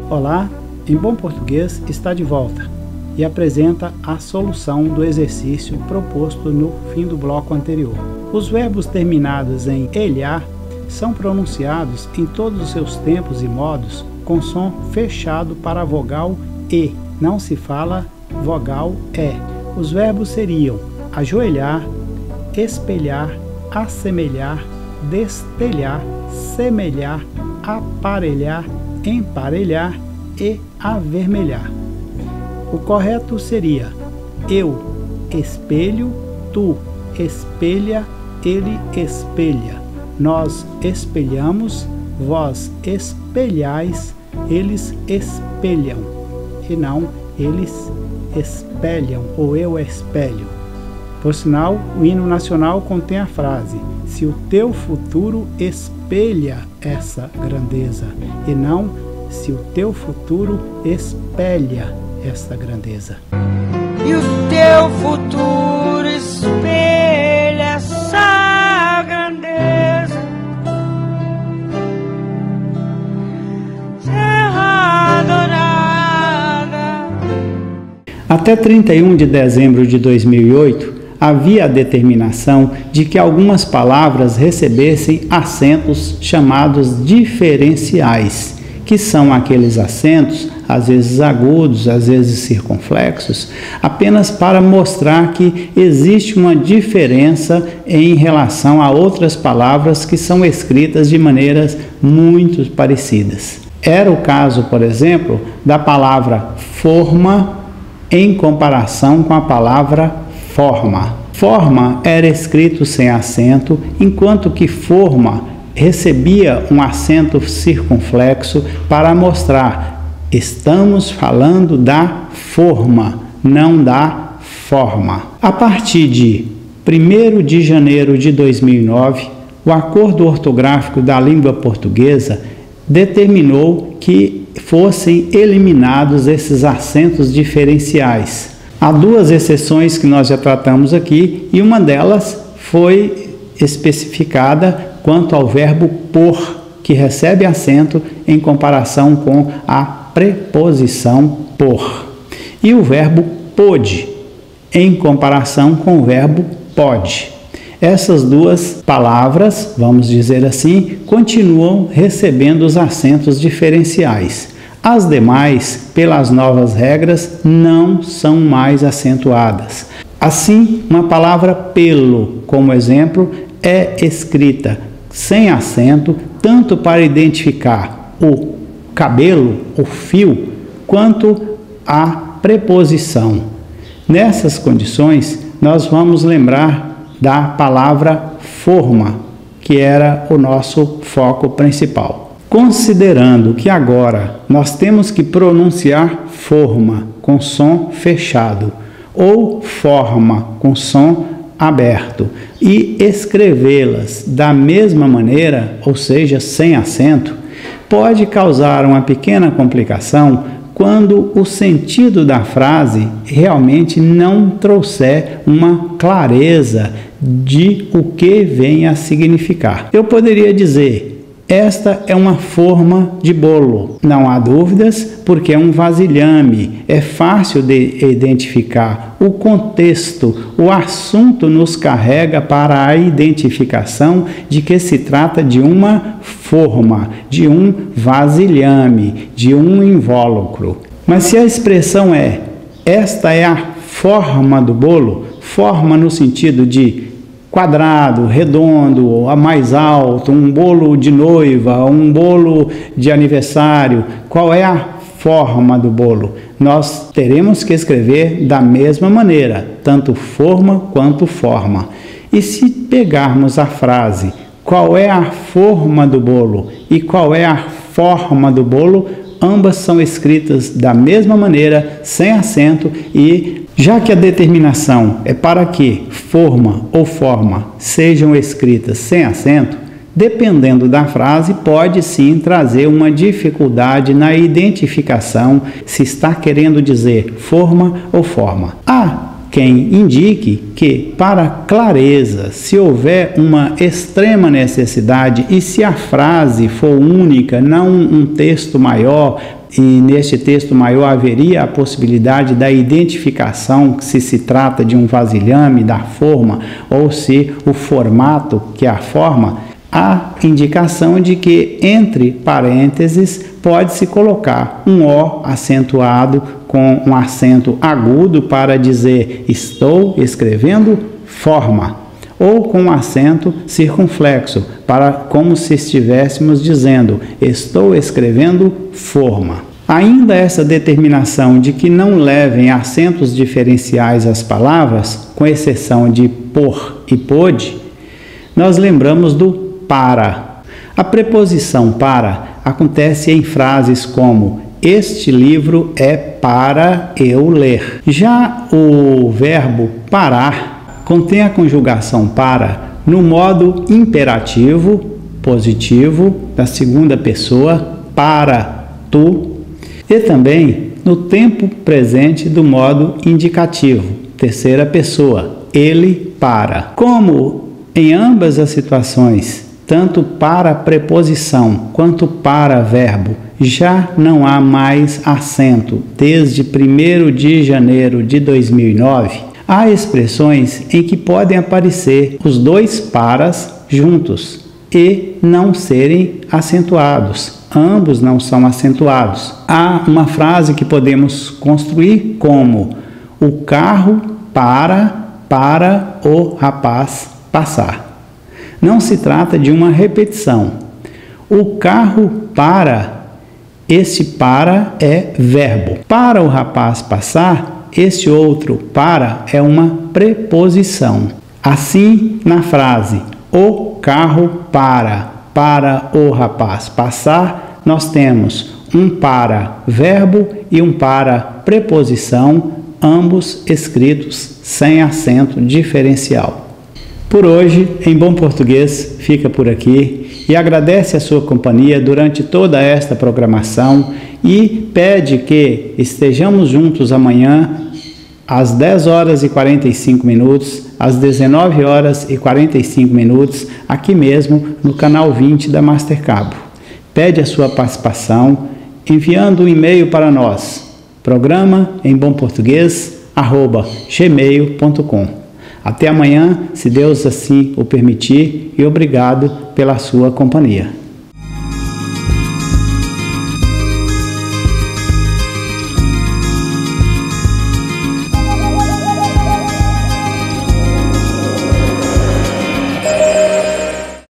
Olá, em bom português está de volta e apresenta a solução do exercício proposto no fim do bloco anterior. Os verbos terminados em elhar são pronunciados em todos os seus tempos e modos com som fechado para a vogal E. Não se fala vogal E. Os verbos seriam ajoelhar, espelhar, assemelhar, destelhar, semelhar, aparelhar, emparelhar e avermelhar. O correto seria: eu espelho, tu espelha, ele espelha, nós espelhamos, vós espelhais, eles espelham, e não eles espelham ou eu espelho. Por sinal, o hino nacional contém a frase: se o teu futuro espelha essa grandeza, e não se o teu futuro espelha essa grandeza. E o teu futuro espelha essa grandeza, terra adorada. Até 31 de dezembro de 2008, havia a determinação de que algumas palavras recebessem acentos chamados diferenciais, que são aqueles acentos, às vezes agudos, às vezes circunflexos, apenas para mostrar que existe uma diferença em relação a outras palavras que são escritas de maneiras muito parecidas. Era o caso, por exemplo, da palavra forma em comparação com a palavra forma. Forma era escrito sem acento, enquanto que forma recebia um acento circunflexo para mostrar: estamos falando da forma, não da forma. A partir de 1º de janeiro de 2009, o Acordo Ortográfico da Língua Portuguesa determinou que fossem eliminados esses acentos diferenciais. Há duas exceções que nós já tratamos aqui, e uma delas foi especificada quanto ao verbo por, que recebe acento em comparação com a preposição por, e o verbo pôde, em comparação com o verbo pode. Essas duas palavras, vamos dizer assim, continuam recebendo os acentos diferenciais. As demais, pelas novas regras, não são mais acentuadas. Assim, uma palavra pelo, como exemplo, é escrita sem acento, tanto para identificar o cabelo, o fio, quanto a preposição. Nessas condições, nós vamos lembrar da palavra forma, que era o nosso foco principal. Considerando que agora nós temos que pronunciar forma com som fechado ou forma com som aberto e escrevê-las da mesma maneira, ou seja, sem acento, pode causar uma pequena complicação quando o sentido da frase realmente não trouxer uma clareza de o que vem a significar. Eu poderia dizer: esta é uma forma de bolo. Não há dúvidas, porque é um vasilhame. É fácil de identificar o contexto. O assunto nos carrega para a identificação de que se trata de uma forma, de um vasilhame, de um invólucro. Mas se a expressão é: esta é a forma do bolo, forma no sentido de quadrado, redondo, a mais alto, um bolo de noiva, um bolo de aniversário, qual é a forma do bolo? Nós teremos que escrever da mesma maneira, tanto forma quanto forma. E se pegarmos a frase qual é a forma do bolo e qual é a forma do bolo, ambas são escritas da mesma maneira, sem acento, e já que a determinação é para que forma ou forma sejam escritas sem acento, dependendo da frase, pode sim trazer uma dificuldade na identificação se está querendo dizer forma ou forma. Há quem indique que, para clareza, se houver uma extrema necessidade e se a frase for única, não um texto maior, e neste texto maior haveria a possibilidade da identificação se se trata de um vasilhame, da forma, ou se o formato, que é a forma, há indicação de que entre parênteses pode-se colocar um O acentuado com um acento agudo para dizer estou escrevendo forma, ou com um acento circunflexo, para como se estivéssemos dizendo estou escrevendo forma. Ainda essa determinação de que não levem acentos diferenciais às palavras, com exceção de por e pôde, nós lembramos do para. A preposição para acontece em frases como este livro é para eu ler. Já o verbo parar contém a conjugação para no modo imperativo positivo da segunda pessoa, para tu, e também no tempo presente do modo indicativo, terceira pessoa, ele para. Como em ambas as situações, tanto para preposição quanto para verbo, já não há mais acento desde 1º de janeiro de 2009, há expressões em que podem aparecer os dois paras juntos e não serem acentuados. Ambos não são acentuados. Há uma frase que podemos construir como o carro para o rapaz passar. Não se trata de uma repetição. O carro para, esse para é verbo. Para o rapaz passar, esse outro para é uma preposição. Assim, na frase o carro para o rapaz passar, nós temos um para verbo e um para preposição, ambos escritos sem acento diferencial. Por hoje, em bom português, fica por aqui e agradece a sua companhia durante toda esta programação e pede que estejamos juntos amanhã às 10 horas e 45 minutos, às 19 horas e 45 minutos, aqui mesmo no canal 20 da Master Cabo. Pede a sua participação enviando um e-mail para nós, programa@gmail.com. Até amanhã, se Deus assim o permitir, e obrigado pela sua companhia.